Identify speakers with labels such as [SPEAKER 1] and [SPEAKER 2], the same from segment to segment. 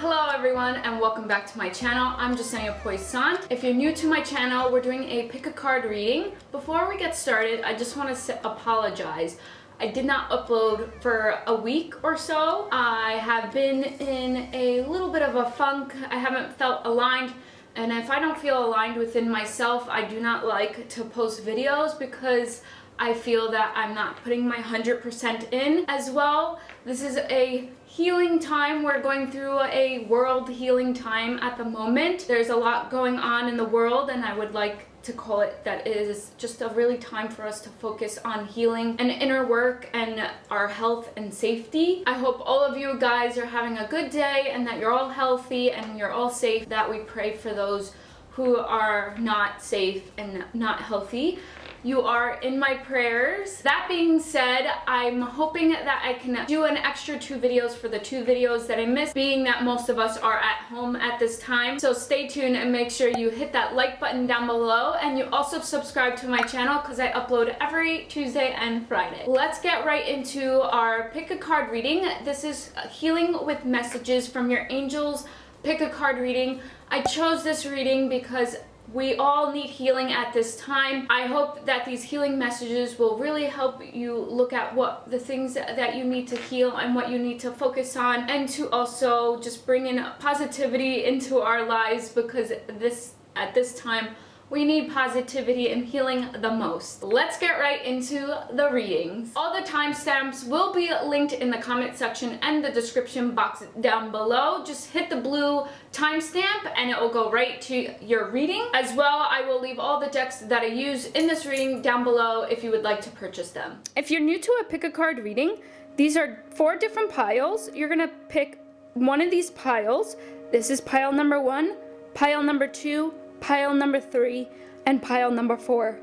[SPEAKER 1] Hello everyone and welcome back to my channel. I'm Jesenia Poissant. If you're new to my channel, we're doing a pick a card reading. Before we get started, I just want to apologize. I did not upload for a week or so. I have been in a little bit of a funk. I haven't felt aligned, and if I don't feel aligned within myself, I do not like to post videos because I feel that I'm not putting my 100% in as well. This is a healing time. We're going through a world healing time at the moment. There's a lot going on in the world, and I would like to call it that it is just a really time for us to focus on healing and inner work and our health and safety. I hope all of you guys are having a good day and that you're all healthy and you're all safe, that we pray for those who are not safe and not healthy. You are in my prayers. That being said, I'm hoping that I can do an extra 2 videos for the 2 videos that I missed, being that most of us are at home at this time. So stay tuned and make sure you hit that like button down below, and you also subscribe to my channel because I upload every Tuesday and Friday. Let's get right into our pick a card reading. This is healing with messages from your angels pick a card reading. I chose this reading because we all need healing at this time. I hope that these healing messages will really help you look at what the things that you need to heal and what you need to focus on, and to also just bring in positivity into our lives, because at this time we need positivity and healing the most. Let's get right into the readings. All the timestamps will be linked in the comment section and the description box down below. Just hit the blue timestamp and it will go right to your reading. As well, I will leave all the decks that I use in this reading down below if you would like to purchase them. If you're new to a pick a card reading, these are 4 different piles. You're gonna pick one of these piles. This is pile number 1, pile number 2, pile number 3, and pile number 4.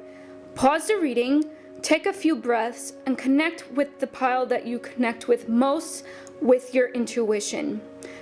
[SPEAKER 1] Pause the reading, take a few breaths, and connect with the pile that you connect with most with your intuition.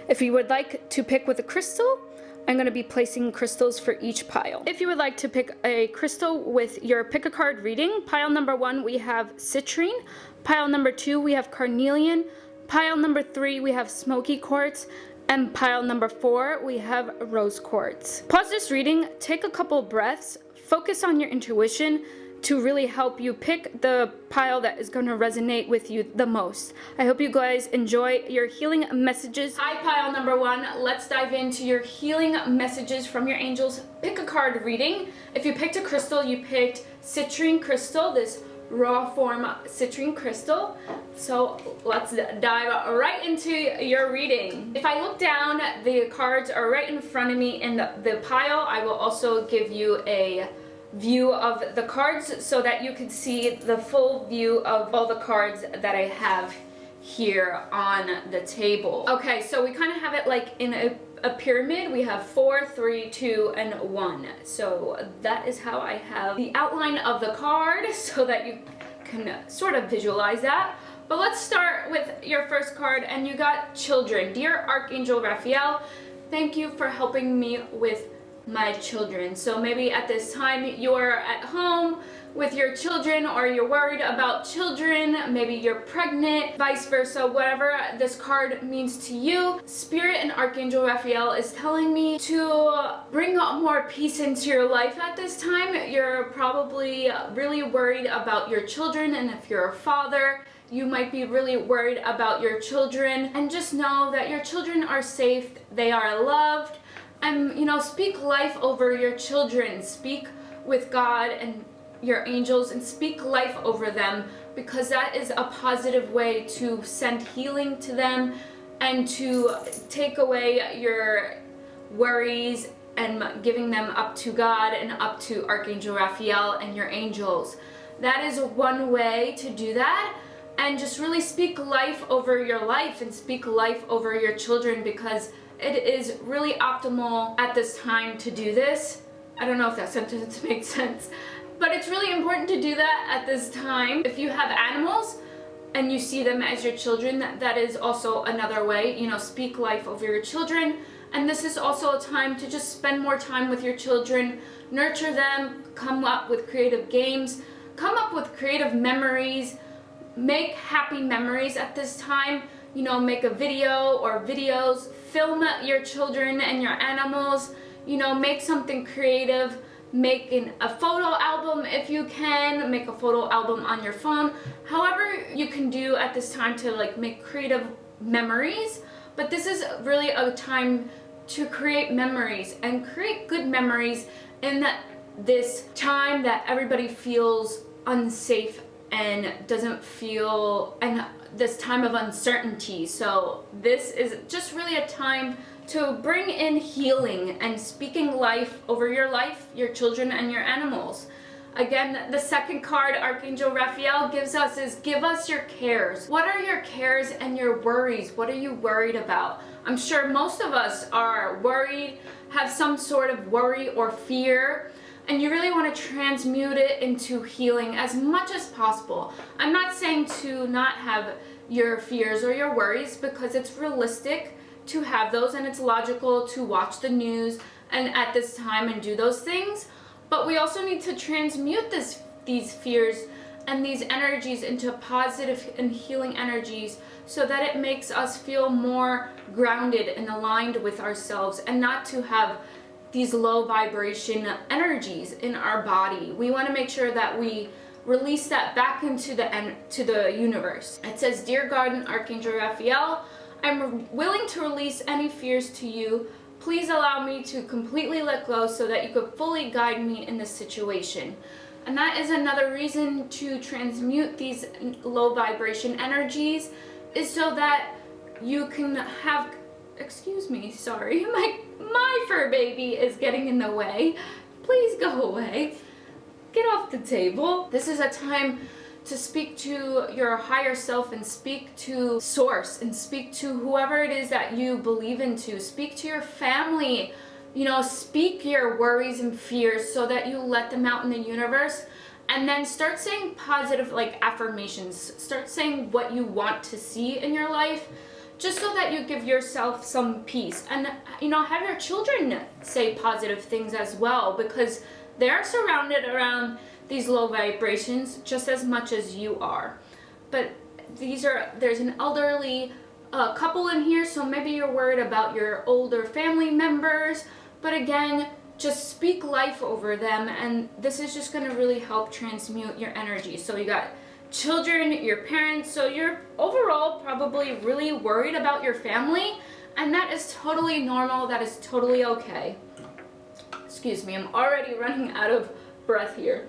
[SPEAKER 1] If you would like to pick with a crystal, I'm going to be placing crystals for each pile. If you would like to pick a crystal with your pick a card reading, pile number 1 we have citrine, pile number 2 we have carnelian, pile number 3 we have smoky quartz, and pile number 4 we have rose quartz. Pause this reading, take a couple breaths, focus on your intuition to really help you pick the pile that is going to resonate with you the most. I hope you guys enjoy your healing messages. Hi pile number 1, let's dive into your healing messages from your angels pick a card reading. If you picked a crystal, you picked citrine crystal, this raw form citrine crystal. So let's dive right into your reading. If I look down, the cards are right in front of me in the pile. I will also give you a view of the cards so that you can see the full view of all the cards that I have here on the table. Okay, so we kind of have it like in a pyramid. We have 4, 3, 2, and 1. So that is how I have the outline of the card so that you can sort of visualize that. But let's start with your first card, and you got children. Dear Archangel Raphael, thank you for helping me with my children. So maybe at this time you're at home with your children, or you're worried about children, maybe you're pregnant, vice versa, whatever this card means to you. Spirit and Archangel Raphael is telling me to bring more peace into your life at this time. You're probably really worried about your children, and if you're a father, you might be really worried about your children. And just know that your children are safe, they are loved, and speak life over your children. Speak with God and your angels and speak life over them, because that is a positive way to send healing to them and to take away your worries and giving them up to God and up to Archangel Raphael and your angels. That is one way to do that. And just really speak life over your life and speak life over your children, because it is really optimal at this time to do this. I don't know if that sentence makes sense, but it's really important to do that at this time. If you have animals and you see them as your children, that is also another way. Speak life over your children. And this is also a time to just spend more time with your children, nurture them, come up with creative games, come up with creative memories, make happy memories at this time. make a video or videos, film your children and your animals, make something creative, make a photo album if you can, make a photo album on your phone, however you can do at this time to like make creative memories. But this is really a time to create memories and create good memories in this time that everybody feels unsafe and doesn't feel, and this time of uncertainty. So this is just really a time to bring in healing and speaking life over your life, your children, and your animals. Again, the second card Archangel Raphael gives us is give us your cares. What are your cares and your worries? What are you worried about? I'm sure most of us are worried, have some sort of worry or fear, and you really want to transmute it into healing as much as possible. I'm not saying to not have your fears or your worries, because it's realistic to have those and it's logical to watch the news and at this time and do those things. But we also need to transmute these fears and these energies into positive and healing energies, so that it makes us feel more grounded and aligned with ourselves, and not to have these low vibration energies in our body. We want to make sure that we release that back into the universe. It says, Dear Guardian Archangel Raphael, I'm willing to release any fears to you. Please allow me to completely let go so that you could fully guide me in this situation. And that is another reason to transmute these low vibration energies, is so that you can have, excuse me, sorry, my fur baby is getting in the way. Please go away. Get off the table. This is a time to speak to your higher self and speak to source and speak to whoever it is that you believe into. Speak to your family, speak your worries and fears so that you let them out in the universe. And then start saying positive affirmations. Start saying what you want to see in your life, just so that you give yourself some peace. And have your children say positive things as well, because they're surrounded around these low vibrations just as much as you are. But there's an elderly couple in here, so maybe you're worried about your older family members, but again, just speak life over them, and this is just going to really help transmute your energy. So you got children, your parents, so you're overall probably really worried about your family, and that is totally normal. That is totally okay. Excuse me, I'm already running out of breath here.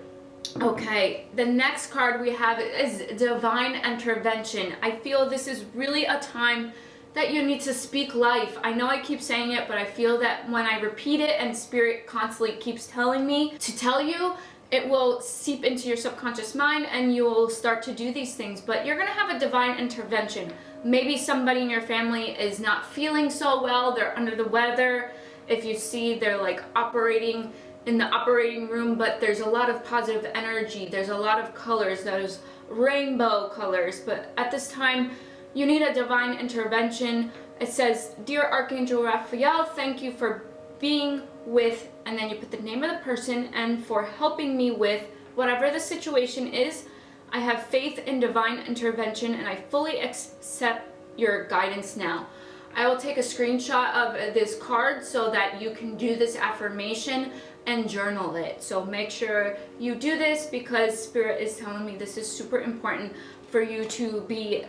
[SPEAKER 1] Okay, the next card we have is Divine Intervention. I feel this is really a time that you need to speak life. I know I keep saying it, but I feel that when I repeat it and Spirit constantly keeps telling me to tell you, it will seep into your subconscious mind and you will start to do these things. But you're gonna have a divine intervention. Maybe somebody in your family is not feeling so well, they're under the weather. If you see they're operating in the operating room, but there's a lot of positive energy, there's a lot of colors, there's rainbow colors, but at this time you need a divine intervention. It says, Dear Archangel Raphael, thank you for being with, and then you put the name of the person, and for helping me with whatever the situation is. I have faith in divine intervention and I fully accept your guidance now. I will take a screenshot of this card so that you can do this affirmation and journal it. So make sure you do this, because Spirit is telling me this is super important for you to be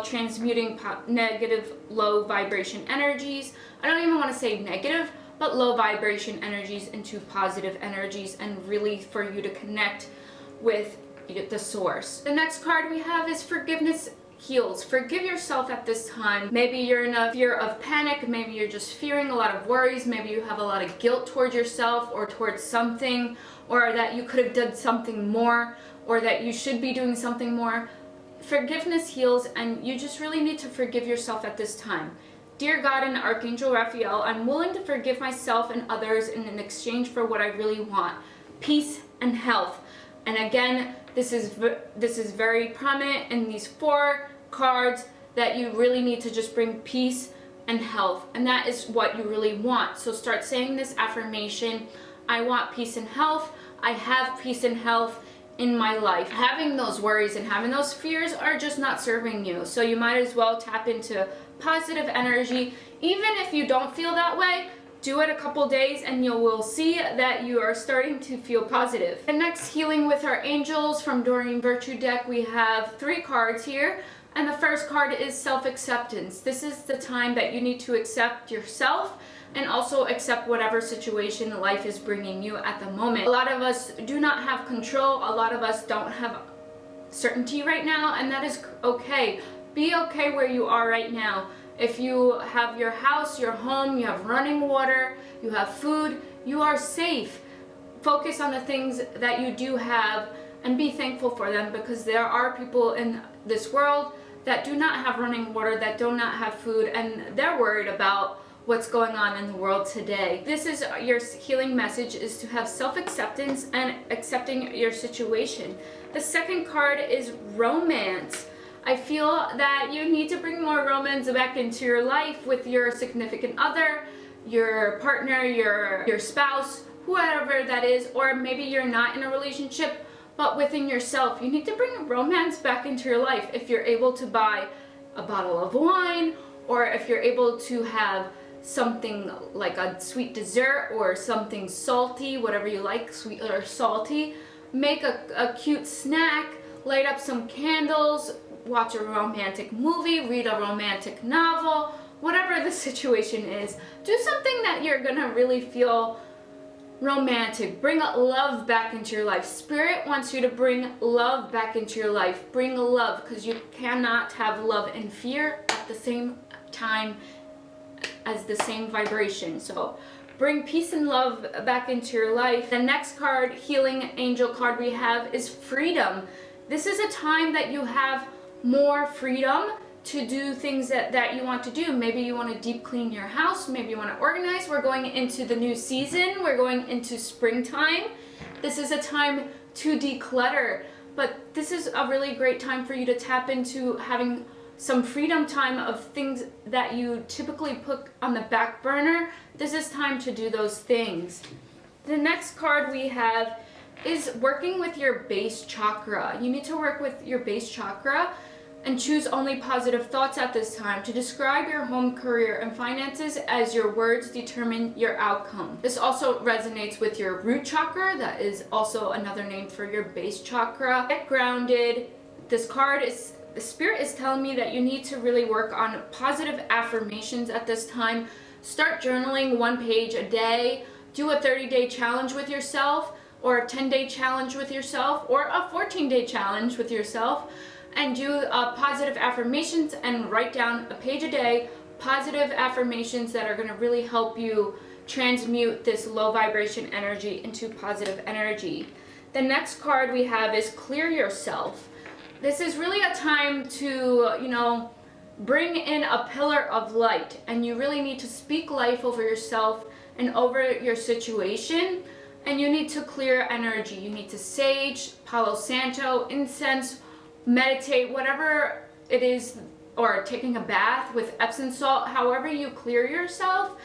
[SPEAKER 1] transmuting negative low vibration energies. I don't even want to say negative, but low vibration energies into positive energies, and really for you to connect with the source. The next card we have is Forgiveness Heals. Forgive yourself at this time. Maybe you're in a fear of panic, maybe you're just fearing a lot of worries, maybe you have a lot of guilt towards yourself or towards something, or that you could have done something more, or that you should be doing something more. Forgiveness heals, and you just really need to forgive yourself at this time. Dear God and Archangel Raphael, I'm willing to forgive myself and others in exchange for what I really want, peace and health. And again, this is very prominent in these 4 cards, that you really need to just bring peace and health, and that is what you really want. So start saying this affirmation: I want peace and health, I have peace and health in my life. Having those worries and having those fears are just not serving you. So you might as well tap into positive energy. Even if you don't feel that way, do it a couple days and you will see that you are starting to feel positive. The next healing with our angels from Doreen Virtue deck, we have 3 cards here. And the first card is self-acceptance. This is the time that you need to accept yourself and also accept whatever situation life is bringing you at the moment. A lot of us do not have control. A lot of us don't have certainty right now, and that is okay. Be okay where you are right now. If you have your house, your home, you have running water, you have food, you are safe. Focus on the things that you do have and be thankful for them, because there are people in this world that do not have running water, that do not have food, and they're worried about what's going on in the world today. This is your healing message, is to have self-acceptance and accepting your situation. The second card is romance. I feel that you need to bring more romance back into your life with your significant other, your partner, your spouse, whoever that is, or maybe you're not in a relationship, but within yourself. You need to bring romance back into your life. If you're able to buy a bottle of wine, or if you're able to have something like a sweet dessert or something salty, whatever you like, sweet or salty, make a cute snack, light up some candles, watch a romantic movie, read a romantic novel, whatever the situation is. Do something that you're gonna really feel romantic. Bring love back into your life. Spirit wants you to bring love back into your life. Bring love, because you cannot have love and fear at the same time as the same vibration. So bring peace and love back into your life. The next card, healing angel card we have, is freedom. This is a time that you have more freedom to do things that you want to do. Maybe you want to deep clean your house, maybe you want to organize. We're going into the new season, we're going into springtime. This is a time to declutter, but this is a really great time for you to tap into having some freedom time of things that you typically put on the back burner. This is time to do those things. The next card we have is working with your base chakra. You need to work with your base chakra and choose only positive thoughts at this time to describe your home, career, and finances, as your words determine your outcome. This also resonates with your root chakra. That is also another name for your base chakra. Get grounded. This card is, the spirit is telling me that you need to really work on positive affirmations at this time. Start journaling 1 page a day. Do a 30-day challenge with yourself, or a 10-day challenge with yourself, or a 14-day challenge with yourself, and do positive affirmations and write down a page a day, positive affirmations that are going to really help you transmute this low vibration energy into positive energy. The next card we have is clear yourself. This is really a time to, bring in a pillar of light, and you really need to speak life over yourself and over your situation, and you need to clear energy. You need to sage, Palo Santo, incense, meditate, whatever it is, or taking a bath with Epsom salt, however you clear yourself.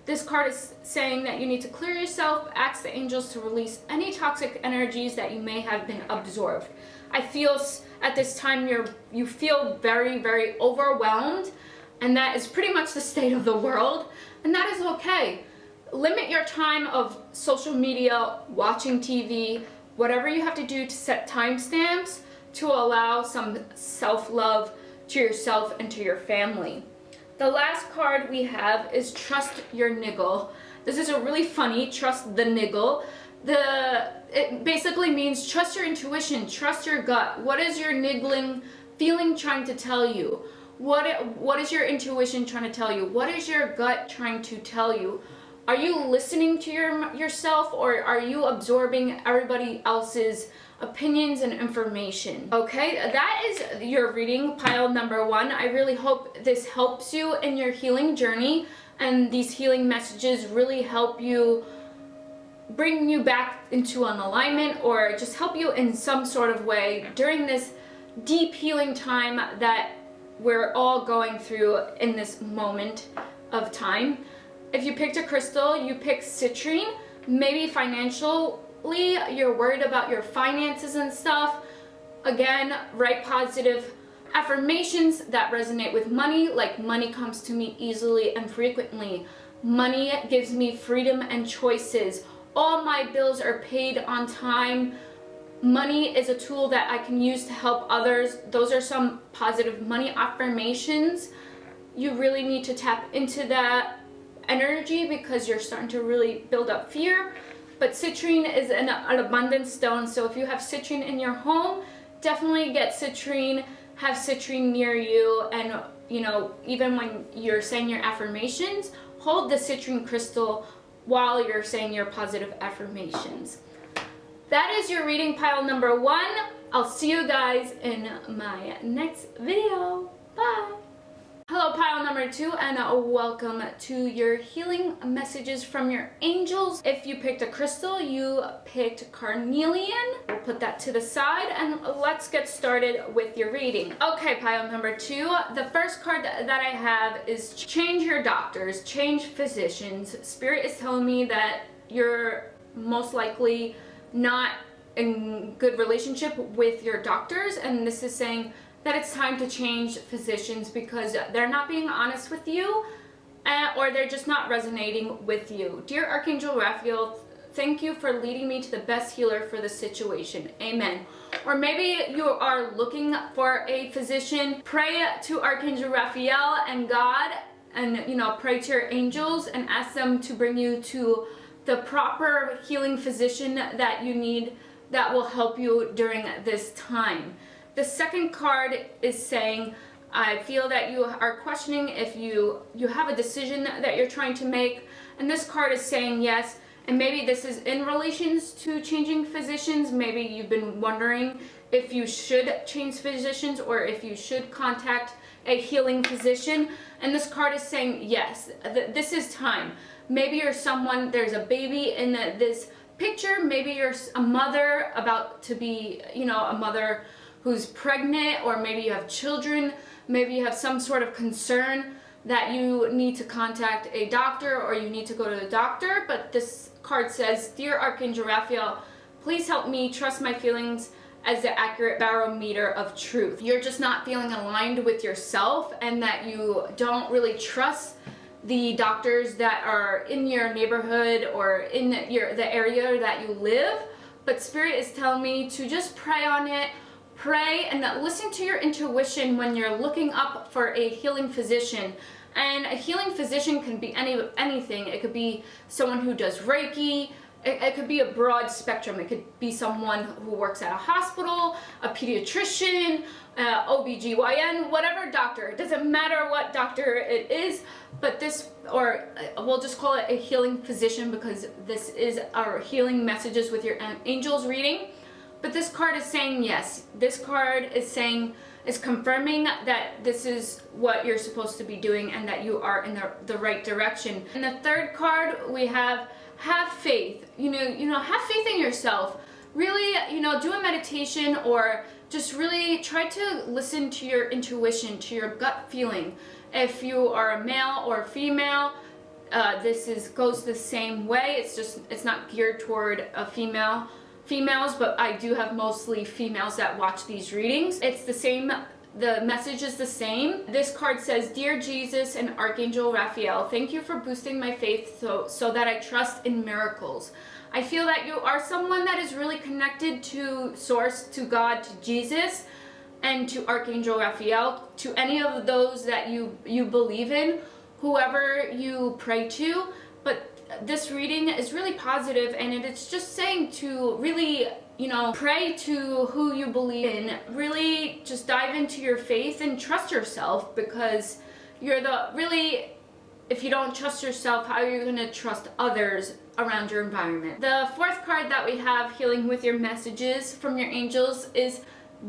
[SPEAKER 1] This card is saying that you need to clear yourself, ask the angels to release any toxic energies that you may have been absorbed. I feel at this time you feel very, very overwhelmed, and that is pretty much the state of the world, and that is okay. Limit your time of social media, watching TV, whatever you have to do to set timestamps to allow some self-love to yourself and to your family. The last card we have is trust your niggle. This is a really funny, trust the niggle. It basically means trust your intuition, trust your gut. What is your niggling feeling trying to tell you? What is your intuition trying to tell you? What is your gut trying to tell you? Are you listening to yourself, or are you absorbing everybody else's opinions and information? Okay, that is your reading pile number 1. I really hope this helps you in your healing journey, and these healing messages really help you, bring you back into an alignment, or just help you in some sort of way during this deep healing time that we're all going through in this moment of time. If you picked a crystal, you pick citrine, maybe financial lately you're worried about your finances and stuff, again, write positive affirmations that resonate with money, like money comes to me easily and frequently. Money gives me freedom and choices. All my bills are paid on time. Money is a tool that I can use to help others. Those are some positive money affirmations. You really need to tap into that energy because you're starting to really build up fear. But citrine is an abundance stone, so if you have citrine in your home, definitely get citrine, have citrine near you, and even when you're saying your affirmations, hold the citrine crystal while you're saying your positive affirmations. That is your reading pile number 1. I'll see you guys in my next video. Bye. Hello, pile number 2, and welcome to your healing messages from your angels. If you picked a crystal, you picked carnelian. We'll put that to the side and let's get started with your reading. Okay, pile number 2, the first card that I have is change your doctors, change physicians. Spirit is telling me that you're most likely not in good relationship with your doctors, and this is saying that it's time to change physicians because they're not being honest with you, or they're just not resonating with you. Dear Archangel Raphael, thank you for leading me to the best healer for the situation. Amen. Or maybe you are looking for a physician. Pray to Archangel Raphael and God, and pray to your angels and ask them to bring you to the proper healing physician that you need, that will help you during this time. The second card is saying, I feel that you are questioning if you have a decision that you're trying to make, and this card is saying yes, and maybe this is in relations to changing physicians. Maybe you've been wondering if you should change physicians or if you should contact a healing physician, and this card is saying yes, this is time. Maybe you're someone, there's a baby in this picture, maybe you're a mother about to be, a mother who's pregnant, or maybe you have children, maybe you have some sort of concern that you need to contact a doctor or you need to go to the doctor. But this card says, Dear Archangel Raphael, please help me trust my feelings as the accurate barometer of truth. You're just not feeling aligned with yourself, and that you don't really trust the doctors that are in your neighborhood or in the area that you live. But Spirit is telling me to just pray on it. Pray and listen to your intuition when you're looking up for a healing physician. And a healing physician can be anything. It could be someone who does Reiki. It could be a broad spectrum. It could be someone who works at a hospital, a pediatrician, OBGYN, whatever doctor. It doesn't matter what doctor it is, but or we'll just call it a healing physician because this is our healing messages with your angels reading. But this card is saying yes. This card is confirming that this is what you're supposed to be doing and that you are in the right direction. And the third card we have faith. Have faith in yourself. Really, do a meditation or just really try to listen to your intuition, to your gut feeling. If you are a male or a female, this goes the same way. It's not geared toward a females, but I do have mostly females that watch these readings. It's the same. The message is the same. This card says, Dear Jesus and Archangel Raphael, thank you for boosting my faith so that I trust in miracles. I feel that you are someone that is really connected to Source, to God, to Jesus, and to Archangel Raphael, to any of those that you believe in, whoever you pray to. But this reading is really positive, and it's just saying to really, pray to who you believe in. Really just dive into your faith and trust yourself, because if you don't trust yourself, how are you going to trust others around your environment? The fourth card that we have, healing with your messages from your angels, is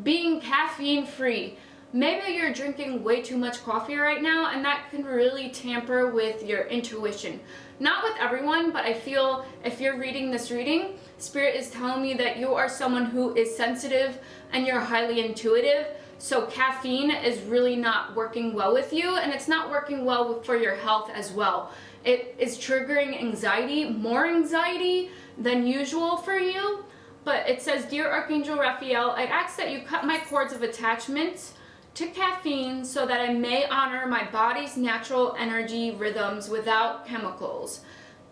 [SPEAKER 1] being caffeine free. Maybe you're drinking way too much coffee right now, and that can really tamper with your intuition. Not with everyone, but I feel if you're reading this reading, Spirit is telling me that you are someone who is sensitive and you're highly intuitive. So caffeine is really not working well with you, and it's not working well for your health as well. It is triggering anxiety, more anxiety than usual for you. But it says, Dear Archangel Raphael, I ask that you cut my cords of attachment to caffeine so that I may honor my body's natural energy rhythms without chemicals.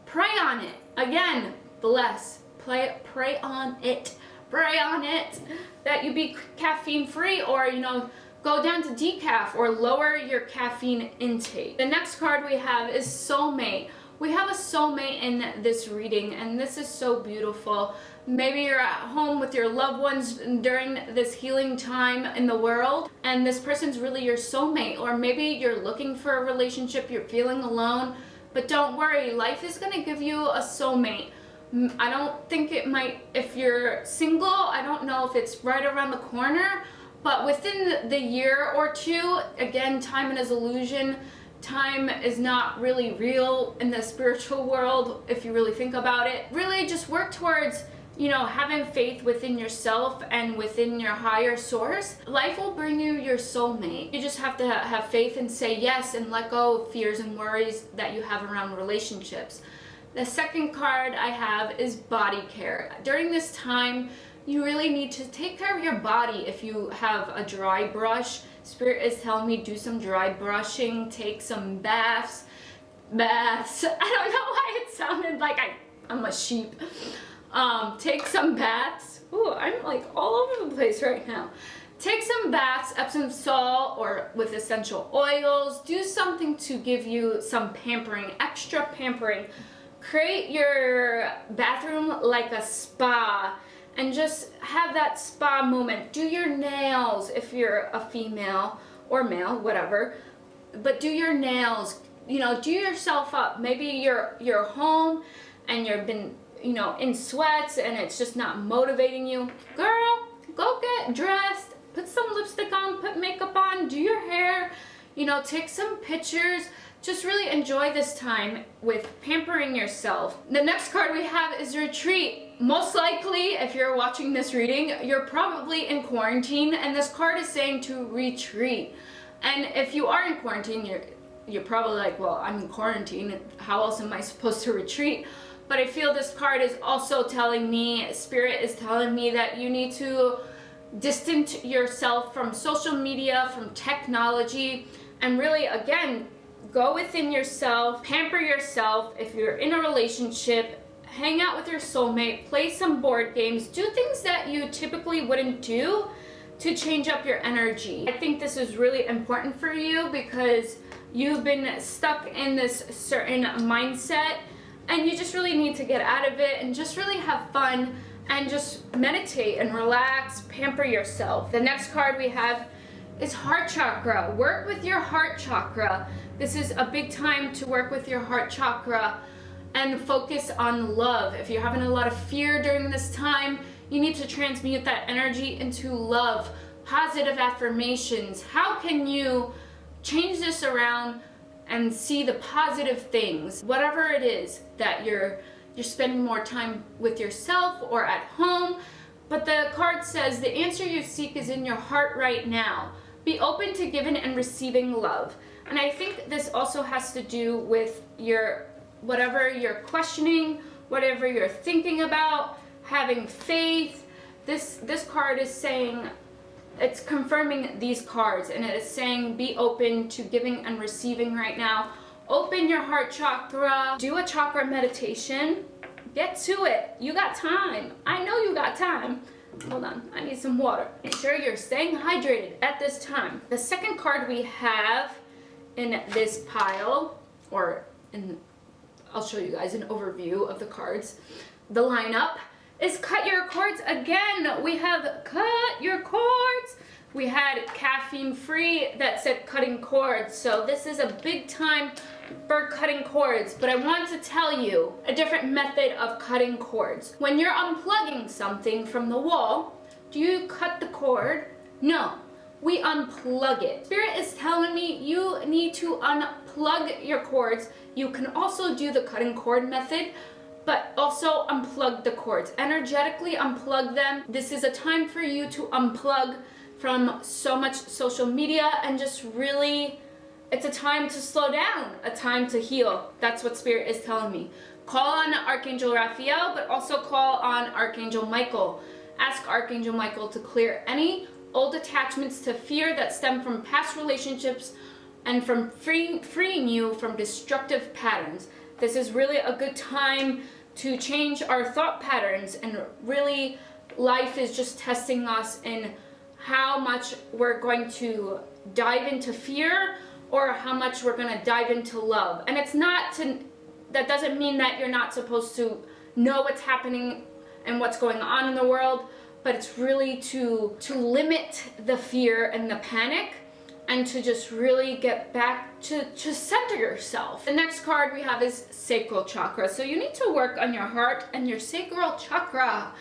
[SPEAKER 1] Pray on it. Again, bless. Pray on it. Pray on it that you be caffeine free, or go down to decaf or lower your caffeine intake. The next card we have is soulmate. We have a soulmate in this reading, and this is so beautiful. Maybe you're at home with your loved ones during this healing time in the world, and this person's really your soulmate. Or maybe you're looking for a relationship, you're feeling alone, but don't worry, life is gonna give you a soulmate. I don't think it might, if you're single, I don't know if it's right around the corner, but within the year or two, again, time is illusion. Time is not really real in the spiritual world, if you really think about it. Really just work towards, having faith within yourself and within your higher source. Life will bring you your soulmate. You just have to have faith and say yes and let go of fears and worries that you have around relationships. The second card I have is body care. During this time, you really need to take care of your body. If you have a dry brush, Spirit is telling me do some dry brushing, take some baths. I don't know why it sounded like I'm a sheep. Take some baths. Ooh, I'm like all over the place right now. Take some baths, Epsom salt or with essential oils. Do something to give you some pampering, extra pampering. Create your bathroom like a spa and just have that spa moment. Do your nails if you're a female or male, whatever. But do your nails, do yourself up. Maybe you're home and you've been, in sweats and it's just not motivating you. Girl, go get dressed, put some lipstick on, put makeup on, do your hair, take some pictures. Just really enjoy this time with pampering yourself. The next card we have is retreat. Most likely, if you're watching this reading, you're probably in quarantine, and this card is saying to retreat. And if you are in quarantine, you're probably like, well, I'm in quarantine. How else am I supposed to retreat? But I feel this card is also telling me, Spirit is telling me that you need to distance yourself from social media, from technology, and really, again, go within yourself, pamper yourself. If you're in a relationship, hang out with your soulmate, play some board games, do things that you typically wouldn't do to change up your energy. I think this is really important for you because you've been stuck in this certain mindset and you just really need to get out of it and just really have fun and just meditate and relax, pamper yourself. The next card we have is heart chakra. Work with your heart chakra. This is a big time to work with your heart chakra and focus on love. If you're having a lot of fear during this time, you need to transmute that energy into love, positive affirmations. How can you change this around and see the positive things? Whatever it is that you're spending more time with yourself or at home. But the card says the answer you seek is in your heart right now. Be open to giving and receiving love. And I think this also has to do with whatever you're questioning, whatever you're thinking about, having faith. This card is saying, it's confirming these cards, and it is saying be open to giving and receiving right now. Open your heart chakra, do a chakra meditation, get to it. You got time. I know you got time. Hold on, I need some water. Make sure you're staying hydrated at this time. The second card we have in this pile, I'll show you guys an overview of the cards. The lineup is cut your cords again. We have cut your cords. We had caffeine free that said cutting cords. So this is a big time for cutting cords, but I want to tell you a different method of cutting cords. When you're unplugging something from the wall, do you cut the cord? No, we unplug it. Spirit is telling me you need to unplug your cords. You can also do the cutting cord method, but also unplug the cords. Energetically unplug them. This is a time for you to unplug from so much social media, and just really, it's a time to slow down, a time to heal. That's what Spirit is telling me. Call on Archangel Raphael, but also call on Archangel Michael. Ask Archangel Michael to clear any old attachments to fear that stem from past relationships and from freeing you from destructive patterns. This is really a good time to change our thought patterns, and really life is just testing us in how much we're going to dive into fear or how much we're going to dive into love. And it's not to, that doesn't mean that you're not supposed to know what's happening and what's going on in the world, but it's really to limit the fear and the panic, and to just really get back to center yourself. The next card we have is Sacral Chakra. So you need to work on your heart and your sacral chakra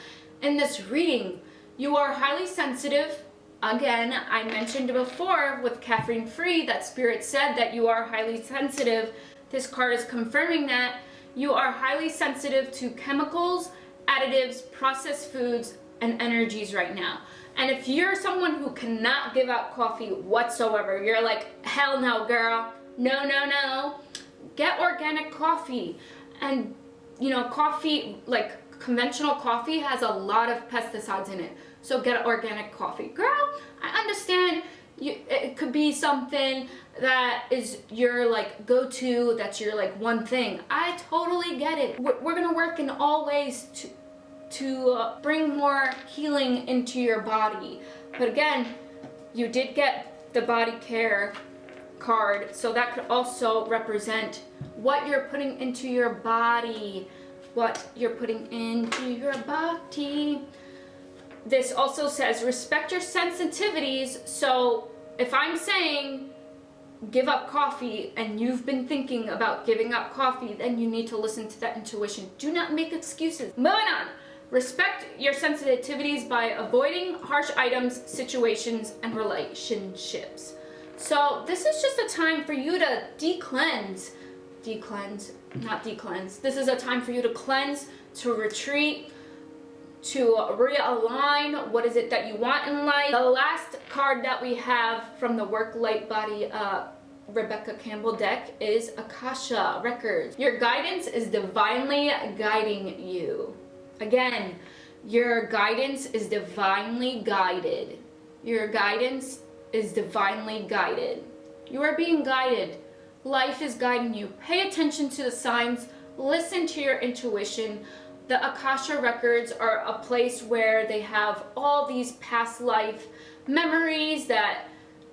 [SPEAKER 1] in this reading. You are highly sensitive. Again, I mentioned before with caffeine free that Spirit said that you are highly sensitive. This card is confirming that you are highly sensitive to chemicals, additives, processed foods, and energies right now. And if you're someone who cannot give up coffee whatsoever, you're like, hell no, girl, no, no, no, get organic coffee. And you know, coffee, like conventional coffee, has a lot of pesticides in it. So get organic coffee. Girl, I understand it could be something that is your like go-to, that's your like one thing. I totally get it. We're gonna work in all ways to bring more healing into your body. But again, you did get the body care card, so that could also represent what you're putting into your body. What you're putting into your body. This also says respect your sensitivities. So if I'm saying give up coffee and you've been thinking about giving up coffee, then you need to listen to that intuition. Do not make excuses. Moving on. Respect your sensitivities by avoiding harsh items, situations, and relationships. So this is just a time for you to de-cleanse. Not de-cleanse. This is a time for you to cleanse, to retreat, to realign what is it that you want in life. The last card that we have from the Work Light Body Rebecca Campbell deck is Akasha Records. Your guidance is divinely guiding you. Again, your guidance is divinely guided. Your guidance is divinely guided. You are being guided. Life is guiding you. Pay attention to the signs. Listen to your intuition. The Akasha Records are a place where they have all these past life memories that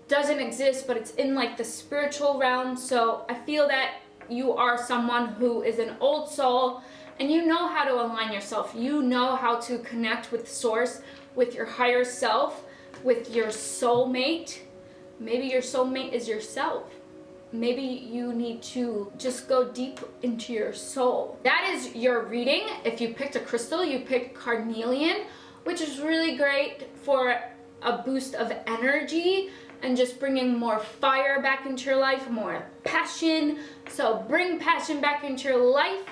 [SPEAKER 1] doesn't exist, but it's in like the spiritual realm. So I feel that you are someone who is an old soul, and you know how to align yourself. You know how to connect with Source, with your higher self, with your soulmate. Maybe your soulmate is yourself. Maybe you need to just go deep into your soul. That is your reading. If you picked a crystal, you picked carnelian, which is really great for a boost of energy and just bringing more fire back into your life, more passion. So bring passion back into your life.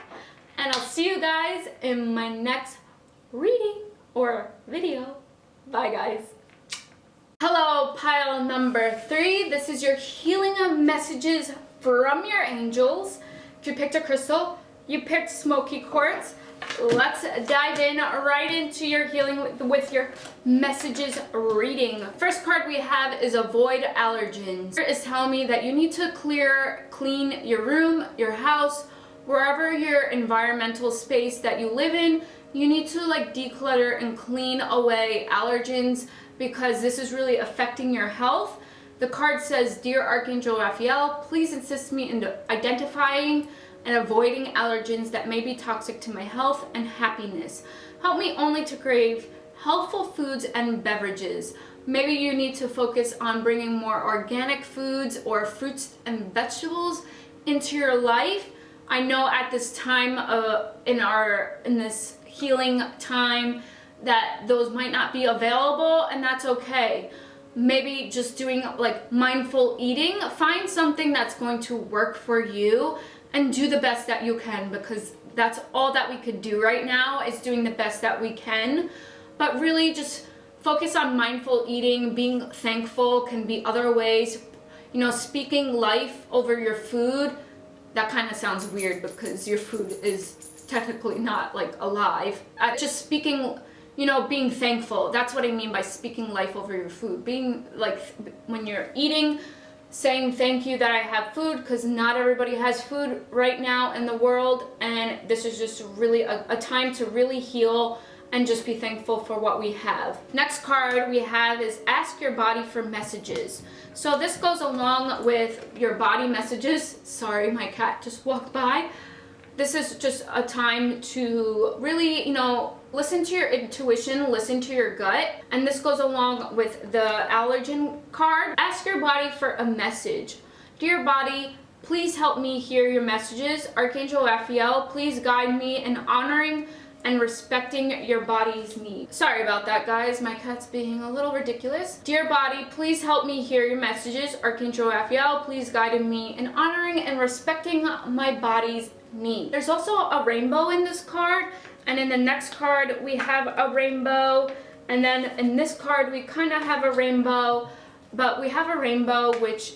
[SPEAKER 1] And I'll see you guys in my next reading or video. Bye, guys. Hello, pile number 3. This is your healing messages from your angels. If you picked a crystal, you picked smoky quartz. Let's dive in right into your healing with your messages reading. First card we have is avoid allergens. It is telling me that you need to clean your room, your house, wherever your environmental space that you live in. You need to like declutter and clean away allergens, because this is really affecting your health. The card says, Dear Archangel Raphael, please assist me in identifying and avoiding allergens that may be toxic to my health and happiness. Help me only to crave healthful foods and beverages. Maybe you need to focus on bringing more organic foods or fruits and vegetables into your life. I know at this time in this healing time that those might not be available, and that's okay. Maybe just doing like mindful eating. Find something that's going to work for you and do the best that you can, because that's all that we could do right now, is doing the best that we can. But really just focus on mindful eating. Being thankful can be other ways. You know, speaking life over your food. That kind of sounds weird because your food is technically not like alive. Just speaking, you know, being thankful. That's what I mean by speaking life over your food. Being like, when you're eating, saying thank you that I have food, because not everybody has food right now in the world, and this is just really a time to really heal and just be thankful for what we have. Next card we have is ask your body for messages. So this goes along with your body messages. Sorry, my cat just walked by. This is just a time to really, you know, listen to your intuition, listen to your gut. And this goes along with the allergen card. Ask your body for a message. Dear body, please help me hear your messages. Archangel Raphael, please guide me in honoring and respecting your body's needs. Sorry about that, guys. My cat's being a little ridiculous. Dear body, please help me hear your messages. Archangel Raphael, please guide me in honoring and respecting my body's needs. There's also a rainbow in this card, and in the next card we have a rainbow, and then in this card we kind of have a rainbow, but we have a rainbow which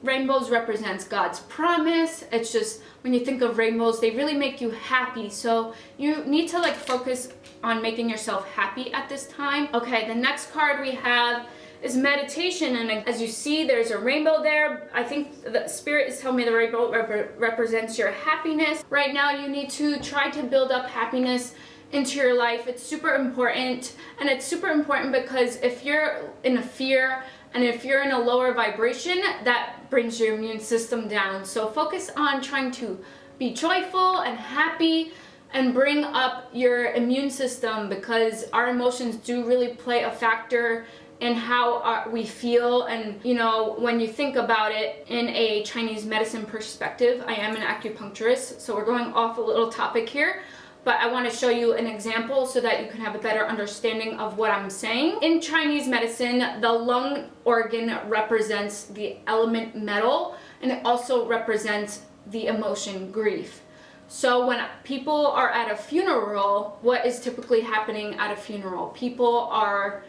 [SPEAKER 1] rainbows represents God's promise. It's just, when you think of rainbows, they really make you happy. So you need to like focus on making yourself happy at this time. Okay, the next card we have is meditation, and as you see, there's a rainbow there. I think the spirit is telling me the rainbow represents your happiness. Right now, you need to try to build up happiness into your life. It's super important, and it's super important because if you're in a fear and if you're in a lower vibration, that brings your immune system down. So focus on trying to be joyful and happy and bring up your immune system, because our emotions do really play a factor in how we feel. And you know, when you think about it in a Chinese medicine perspective, I am an acupuncturist, so we're going off a little topic here, but I want to show you an example so that you can have a better understanding of what I'm saying. In Chinese medicine, the lung organ represents the element metal, and it also represents the emotion grief. So when people are at a funeral, what is typically happening at a funeral? People are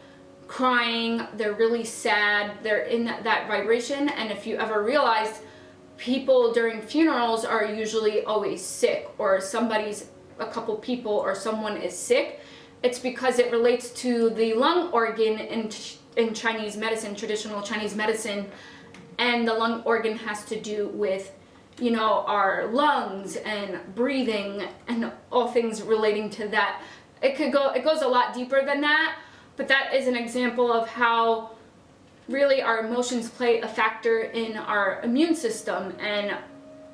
[SPEAKER 1] crying, they're really sad, they're in that vibration. And if you ever realized, people during funerals are usually always sick, or a couple people or someone is sick. It's because it relates to the lung organ in Chinese medicine, traditional Chinese medicine, and the lung organ has to do with, you know, our lungs and breathing and all things relating to that. It goes a lot deeper than that, but that is an example of how really our emotions play a factor in our immune system and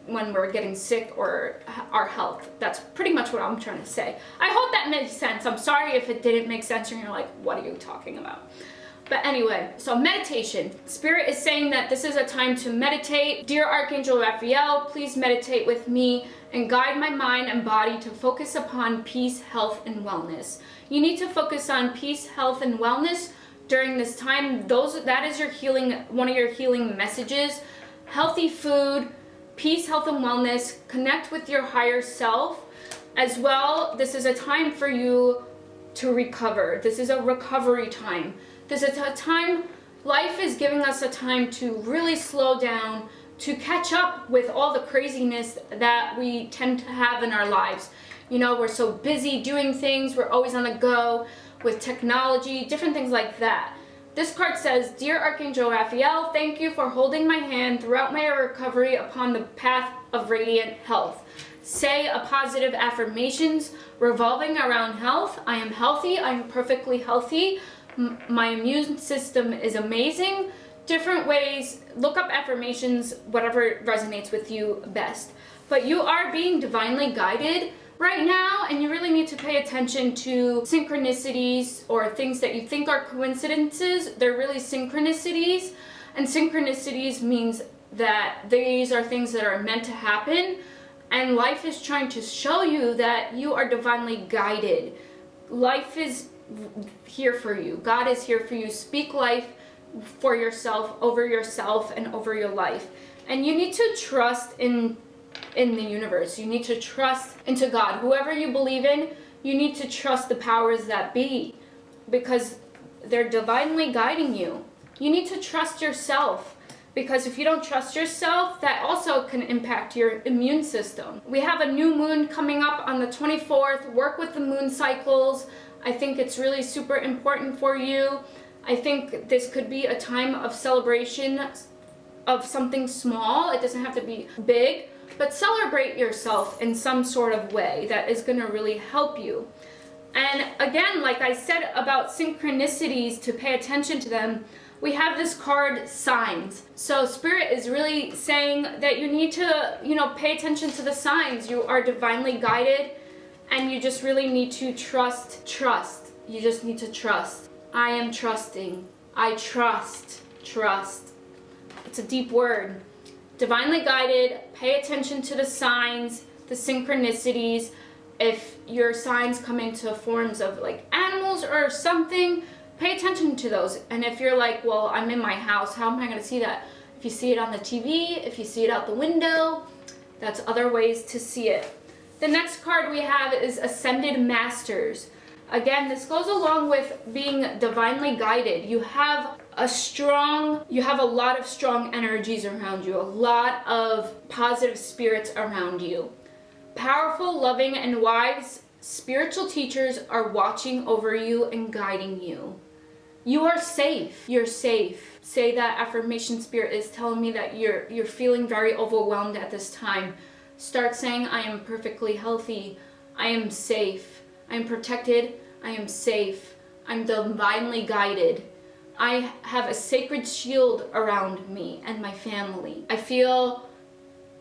[SPEAKER 1] when we're getting sick or our health. That's pretty much what I'm trying to say. I hope that made sense. I'm sorry if it didn't make sense and you're like, what are you talking about? But anyway, so meditation. Spirit is saying that this is a time to meditate. Dear Archangel Raphael, please meditate with me and guide my mind and body to focus upon peace, health, and wellness. You need to focus on peace, health, and wellness during this time. That is your healing, one of your healing messages. Healthy food, peace, health, and wellness. Connect with your higher self. As well, this is a time for you to recover. This is a recovery time. This is a time, life is giving us a time to really slow down, to catch up with all the craziness that we tend to have in our lives. You know, we're so busy doing things, we're always on the go with technology, different things like that. This card says, Dear Archangel Raphael, thank you for holding my hand throughout my recovery upon the path of radiant health. Say a positive affirmations revolving around health. I am healthy, I am perfectly healthy. My immune system is amazing. Different ways, look up affirmations, whatever resonates with you best. But you are being divinely guided right now, and you really need to pay attention to synchronicities or things that you think are coincidences. They're really synchronicities, and synchronicities means that these are things that are meant to happen, and life is trying to show you that you are divinely guided. Life is here for you. God is here for you. Speak life for yourself, and over your life. And you need to trust in the universe. You need to trust into God. Whoever you believe in, you need to trust the powers that be, because they're divinely guiding you. You need to trust yourself, because if you don't trust yourself, that also can impact your immune system. We have a new moon coming up on the 24th. Work with the moon cycles. I think it's really super important for you. I think this could be a time of celebration of something small. It doesn't have to be big, but celebrate yourself in some sort of way that is going to really help you. And again, like I said about synchronicities, to pay attention to them, we have this card, signs. So Spirit is really saying that you need to, pay attention to the signs. You are divinely guided, and you just really need to trust. You just need to trust. I am trusting. I trust. It's a deep word. Divinely guided, pay attention to the signs, the synchronicities. If your signs come into forms of like animals or something, pay attention to those. And if you're like, well, I'm in my house, how am I going to see that? If you see it on the TV, if you see it out the window, that's other ways to see it. The next card we have is Ascended Masters. Again, this goes along with being divinely guided. You have a lot of strong energies around you, a lot of positive spirits around you. Powerful, loving, and wise spiritual teachers are watching over you and guiding you. You are safe. You're safe. Say that affirmation. Spirit is telling me that you're feeling very overwhelmed at this time. Start saying, I am perfectly healthy. I am safe. I am protected. I am safe. I'm divinely guided. I have a sacred shield around me and my family. I feel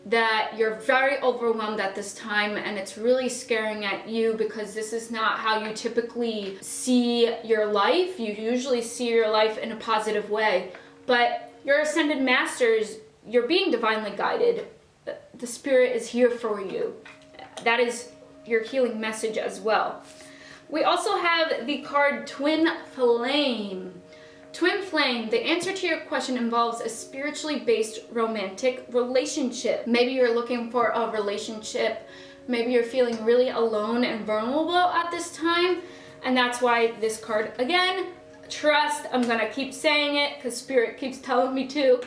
[SPEAKER 1] that you're very overwhelmed at this time, and it's really scaring at you because this is not how you typically see your life. You usually see your life in a positive way, but your Ascended Masters, you're being divinely guided. The Spirit is here for you. That is your healing message as well. We also have the card Twin Flame. Twin Flame, the answer to your question involves a spiritually based romantic relationship. Maybe you're looking for a relationship. Maybe you're feeling really alone and vulnerable at this time. And that's why this card, again, trust. I'm going to keep saying it because Spirit keeps telling me to.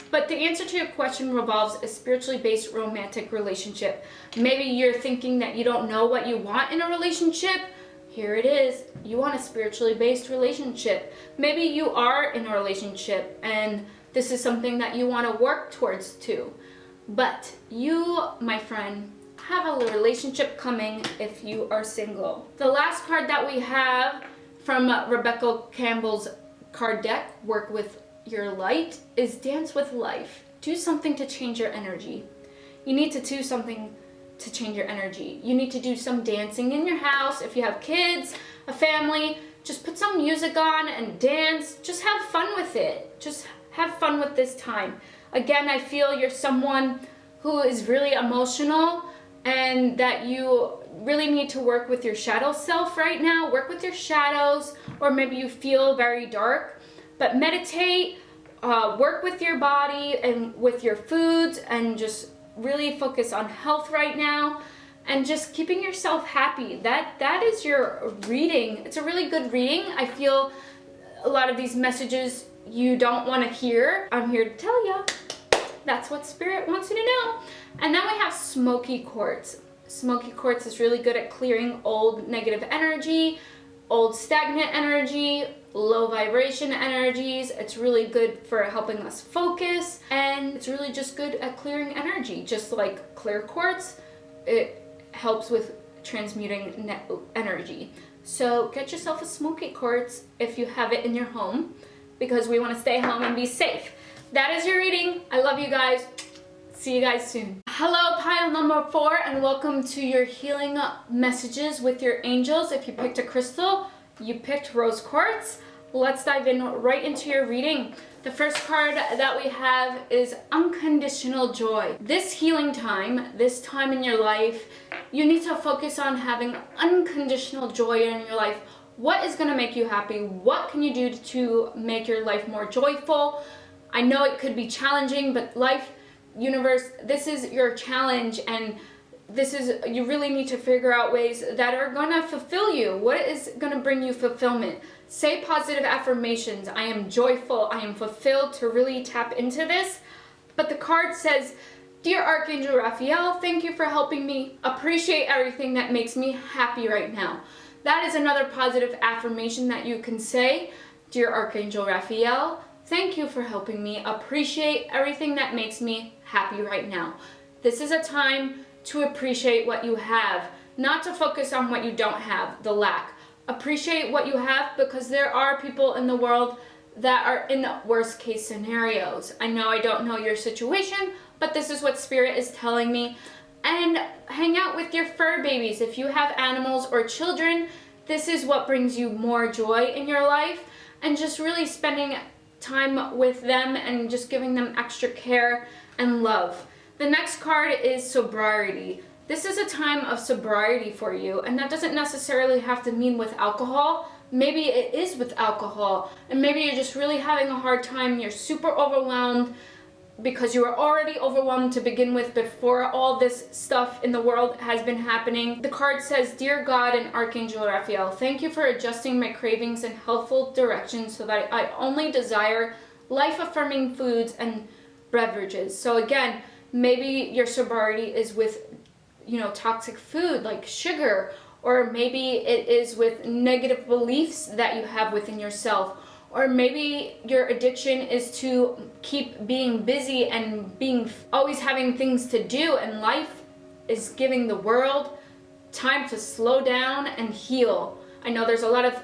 [SPEAKER 1] But the answer to your question revolves a spiritually based romantic relationship. Maybe you're thinking that you don't know what you want in a relationship. Here it is. You want a spiritually based relationship. Maybe you are in a relationship and this is something that you want to work towards too. But you, my friend, have a relationship coming if you are single. The last card that we have from Rebecca Campbell's card deck, Work with Your Light, is Dance with Life. Do something to change your energy. You need to do something to change your energy. You need to do some dancing in your house. If you have kids, a family, just put some music on and dance. Just have fun with it. Just have fun with this time. Again, I feel you're someone who is really emotional and that you really need to work with your shadow self right now. Work with your shadows, or maybe you feel very dark, but meditate, work with your body and with your foods, and just really focus on health right now and just keeping yourself happy. That is your reading. It's a really good reading. I feel a lot of these messages you don't want to hear. I'm here to tell you that's what Spirit wants you to know. And then we have Smoky Quartz. Smoky Quartz is really good at clearing old negative energy, old stagnant energy, low vibration energies. It's really good for helping us focus, and it's really just good at clearing energy. Just like clear quartz, it helps with transmuting energy. So get yourself a smoky quartz if you have it in your home, because we want to stay home and be safe. That is your reading. I love you guys. See you guys soon. Hello, pile number 4, and welcome to your healing messages with your angels. If you picked a crystal, you picked rose quartz. Let's dive in right into your reading. The first card that we have is Unconditional Joy. This healing time, this time in your life, you need to focus on having unconditional joy in your life. What is going to make you happy? What can you do to make your life more joyful? I know it could be challenging, but life, universe, this is your challenge, and you really need to figure out ways that are going to fulfill you. What is going to bring you fulfillment? Say positive affirmations. I am joyful. I am fulfilled, to really tap into this. But the card says, Dear Archangel Raphael, thank you for helping me. Appreciate everything that makes me happy right now. That is another positive affirmation that you can say. Dear Archangel Raphael, thank you for helping me. Appreciate everything that makes me happy right now. This is a time to appreciate what you have, not to focus on what you don't have, the lack. Appreciate what you have, because there are people in the world that are in worst case scenarios. I know I don't know your situation, but this is what Spirit is telling me. And hang out with your fur babies. If you have animals or children, this is what brings you more joy in your life, and just really spending time with them and just giving them extra care and love. The next card is sobriety. This is a time of sobriety for you, and that doesn't necessarily have to mean with alcohol. Maybe it is with alcohol, and maybe you're just really having a hard time. You're super overwhelmed because you were already overwhelmed to begin with before all this stuff in the world has been happening. The card says, Dear God and Archangel Raphael, thank you for adjusting my cravings in helpful directions so that I only desire life-affirming foods and beverages. So again, maybe your sobriety is with, toxic food like sugar, or maybe it is with negative beliefs that you have within yourself. Or maybe your addiction is to keep being busy and always having things to do, and life is giving the world time to slow down and heal. I know there's a lot of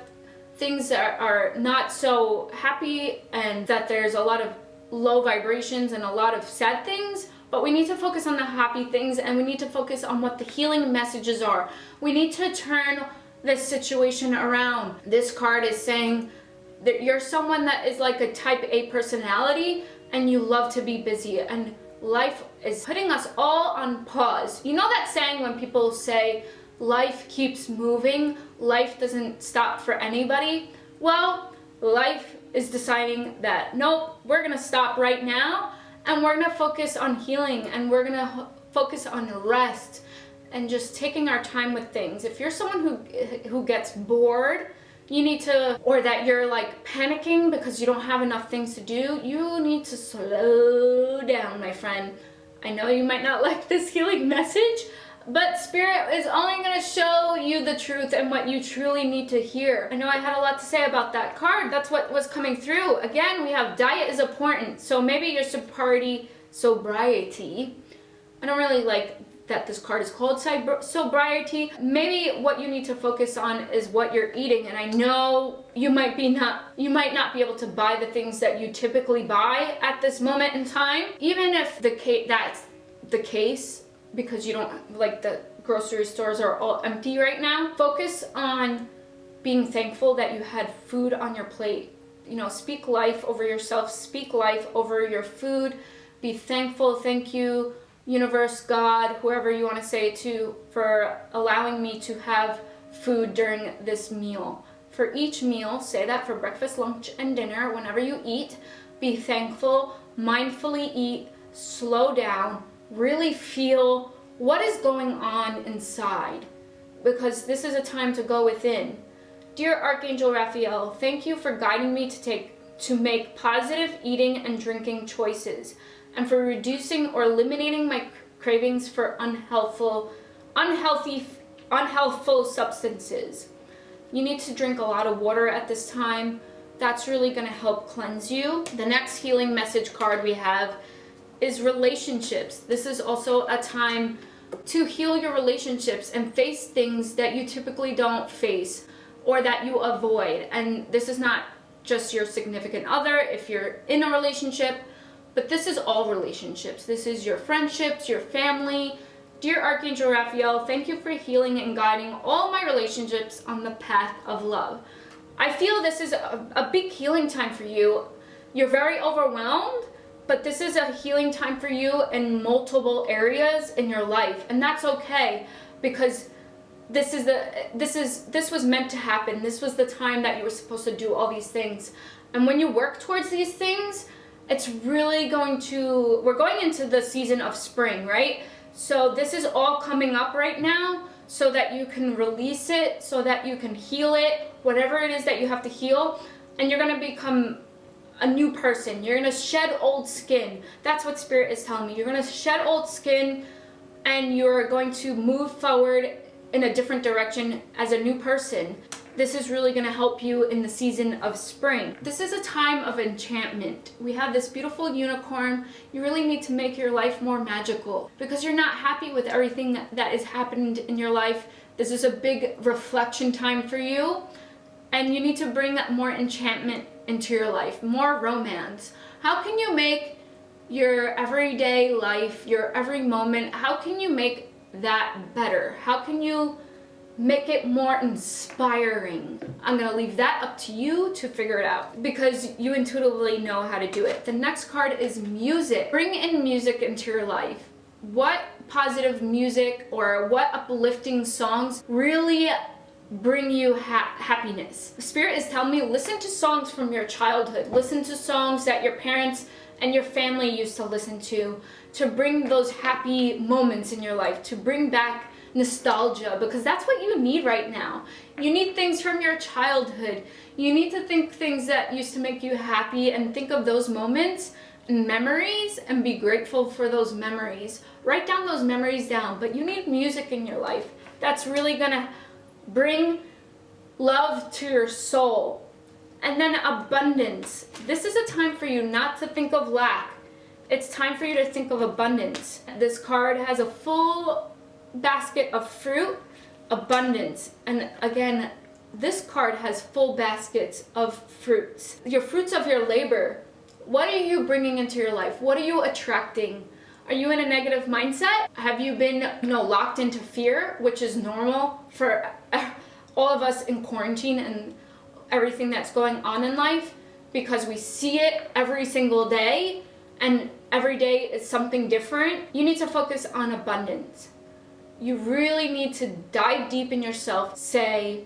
[SPEAKER 1] things that are not so happy, and that there's a lot of low vibrations and a lot of sad things, but we need to focus on the happy things, and we need to focus on what the healing messages are. We need to turn this situation around. This card is saying that you're someone that is like a type A personality, and you love to be busy, and life is putting us all on pause. You know that saying when people say life keeps moving, life doesn't stop for anybody? Well, life is deciding that nope, we're gonna stop right now, and we're gonna focus on healing, and we're gonna focus on rest and just taking our time with things. If you're someone who gets bored, you need to, or that you're like panicking because you don't have enough things to do, you need to slow down, my friend. I know you might not like this healing message, but Spirit is only going to show you the truth and what you truly need to hear. I know I had a lot to say about that card. That's what was coming through. Again, we have diet is important. So maybe your sobriety. I don't really like that this card is called sobriety. Maybe what you need to focus on is what you're eating. And I know you might not be able to buy the things that you typically buy at this moment in time. Even if that's the case, because you don't, like, the grocery stores are all empty right now, focus on being thankful that you had food on your plate. Speak life over yourself, speak life over your food, be thankful. Thank you, universe, God, whoever you want to say it to, for allowing me to have food during this meal. For each meal, say that for breakfast, lunch, and dinner. Whenever you eat, be thankful, mindfully eat, slow down, really feel what is going on inside, because this is a time to go within. Dear Archangel Raphael, thank you for guiding me to make positive eating and drinking choices, and for reducing or eliminating my cravings for unhealthful substances. You need to drink a lot of water at this time. That's really going to help cleanse you. The next healing message card we have is relationships. This is also a time to heal your relationships and face things that you typically don't face or that you avoid. And this is not just your significant other if you're in a relationship, but this is all relationships. This is your friendships, your family. Dear Archangel Raphael, thank you for healing and guiding all my relationships on the path of love. I feel this is a big healing time for you. You're very overwhelmed, but this is a healing time for you in multiple areas in your life, and that's okay, because this was meant to happen. This was the time that you were supposed to do all these things. And when you work towards these things, it's really we're going into the season of spring, right? So this is all coming up right now so that you can release it, so that you can heal it, whatever it is that you have to heal, and you're going to become a new person. You're going to shed old skin. That's what Spirit is telling me. You're going to shed old skin and you're going to move forward in a different direction as a new person. This is really going to help you in the season of spring. This is a time of enchantment. We have this beautiful unicorn. You really need to make your life more magical because you're not happy with everything that has happened in your life. This is a big reflection time for you, and you need to bring more enchantment into your life, more romance. How can you make your everyday life, your every moment, how can you make that better? How can you make it more inspiring? I'm gonna leave that up to you to figure it out because you intuitively know how to do it. The next card is music. Bring in music into your life. What positive music or what uplifting songs really bring you happiness? Spirit is telling me listen to songs from your childhood. Listen to songs that your parents and your family used to listen to bring those happy moments in your life, to bring back nostalgia, because that's what you need right now. You need things from your childhood. You need to think things that used to make you happy and think of those moments and memories and be grateful for those memories. Write down those memories down, but you need music in your life. That's really gonna bring love to your soul. And then abundance. This is a time for you not to think of lack. It's time for you to think of abundance. This card has a full basket of fruit, abundance. And again, this card has full baskets of fruits. Your fruits of your labor. What are you bringing into your life? What are you attracting? Are you in a negative mindset? Have you been, locked into fear, which is normal for all of us in quarantine and everything that's going on in life, because we see it every single day and every day is something different? You need to focus on abundance. You really need to dive deep in yourself. Say,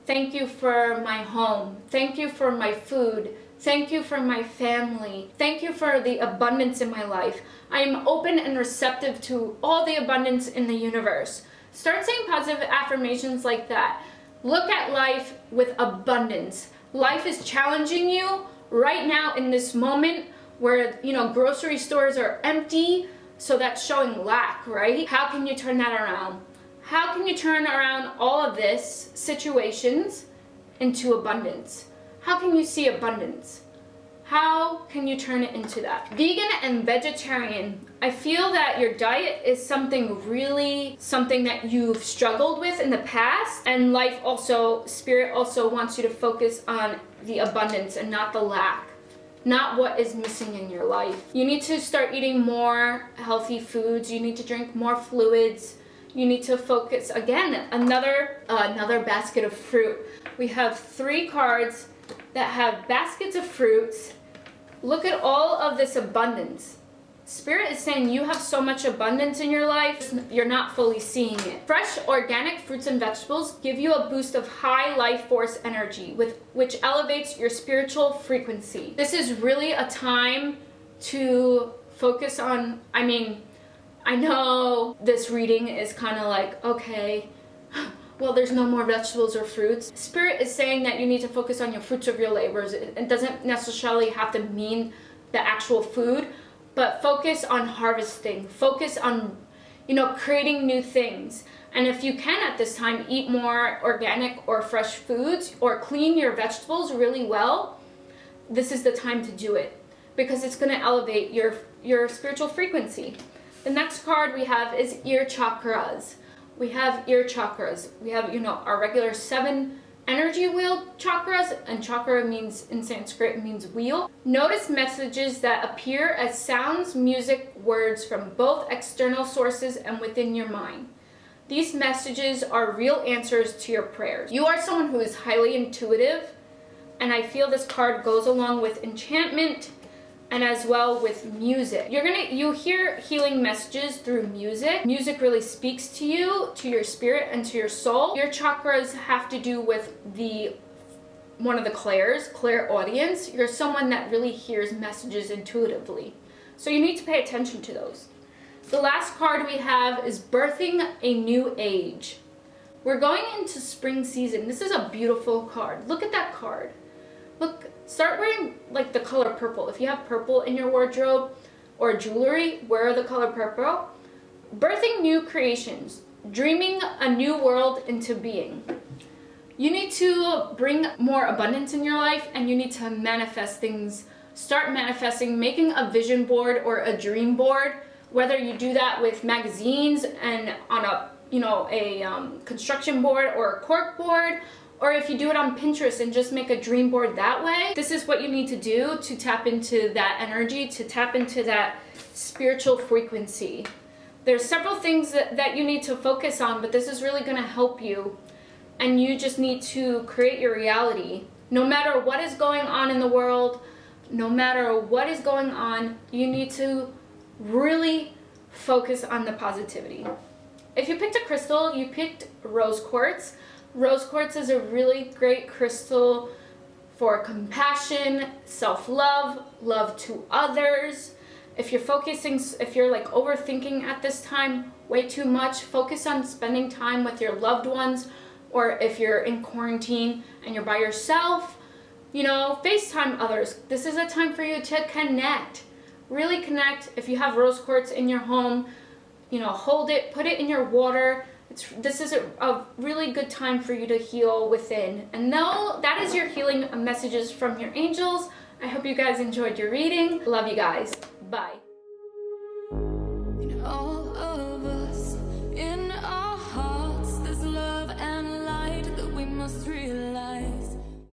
[SPEAKER 1] thank you for my home. Thank you for my food. Thank you for my family. Thank you for the abundance in my life. I am open and receptive to all the abundance in the universe. Start saying positive affirmations like that. Look at life with abundance. Life is challenging you right now in this moment where, grocery stores are empty, so that's showing lack, right? How can you turn that around? How can you turn around all of this situations into abundance? How can you see abundance? How can you turn it into that? Vegan and vegetarian. I feel that your diet is something that you've struggled with in the past, and Spirit also wants you to focus on the abundance and not the lack, not what is missing in your life. You need to start eating more healthy foods. You need to drink more fluids. You need to focus, again, another basket of fruit. We have 3 cards that have baskets of fruits. Look at all of this abundance. Spirit is saying you have so much abundance in your life, you're not fully seeing it. Fresh organic fruits and vegetables give you a boost of high life force energy, which elevates your spiritual frequency. This is really a time to focus on, I know this reading is kind of like, okay, well, there's no more vegetables or fruits. Spirit is saying that you need to focus on your fruits of your labors. It doesn't necessarily have to mean the actual food, but focus on harvesting. Focus on, creating new things. And if you can at this time, eat more organic or fresh foods or clean your vegetables really well, this is the time to do it because it's going to elevate your spiritual frequency. The next card we have is ear chakras. We have ear chakras. We have, our regular 7 energy wheel chakras, and chakra means, in Sanskrit, means wheel. Notice messages that appear as sounds, music, words from both external sources and within your mind. These messages are real answers to your prayers. You are someone who is highly intuitive, and I feel this card goes along with enchantment and as well with music. You hear healing messages through music. Music really speaks to you, to your spirit, and to your soul. Your chakras have to do with one of the clairaudience. You're someone that really hears messages intuitively. So you need to pay attention to those. The last card we have is Birthing a New Age. We're going into spring season. This is a beautiful card. Look at that card. Look, start wearing like the color purple. If you have purple in your wardrobe or jewelry, wear the color purple. Birthing new creations, dreaming a new world into being. You need to bring more abundance in your life, and you need to manifest things. Start manifesting, making a vision board or a dream board, whether you do that with magazines and on a construction board or a cork board, or if you do it on Pinterest and just make a dream board that way. This is what you need to do to tap into that energy, to tap into that spiritual frequency. There's several things that you need to focus on, but this is really going to help you, and you just need to create your reality. No matter what is going on in the world, no matter what is going on, you need to really focus on the positivity. If you picked a crystal, you picked rose quartz. Rose quartz is a really great crystal for compassion, self-love, love to others. If you're like overthinking at this time way too much, focus on spending time with your loved ones, or if you're in quarantine and you're by yourself, FaceTime others. This is a time for you to connect. Really connect. If you have rose quartz in your home, hold it, put it in your water. This is a really good time for you to heal within. And now that is your healing messages from your angels. I hope you guys enjoyed your reading. Love you guys. Bye.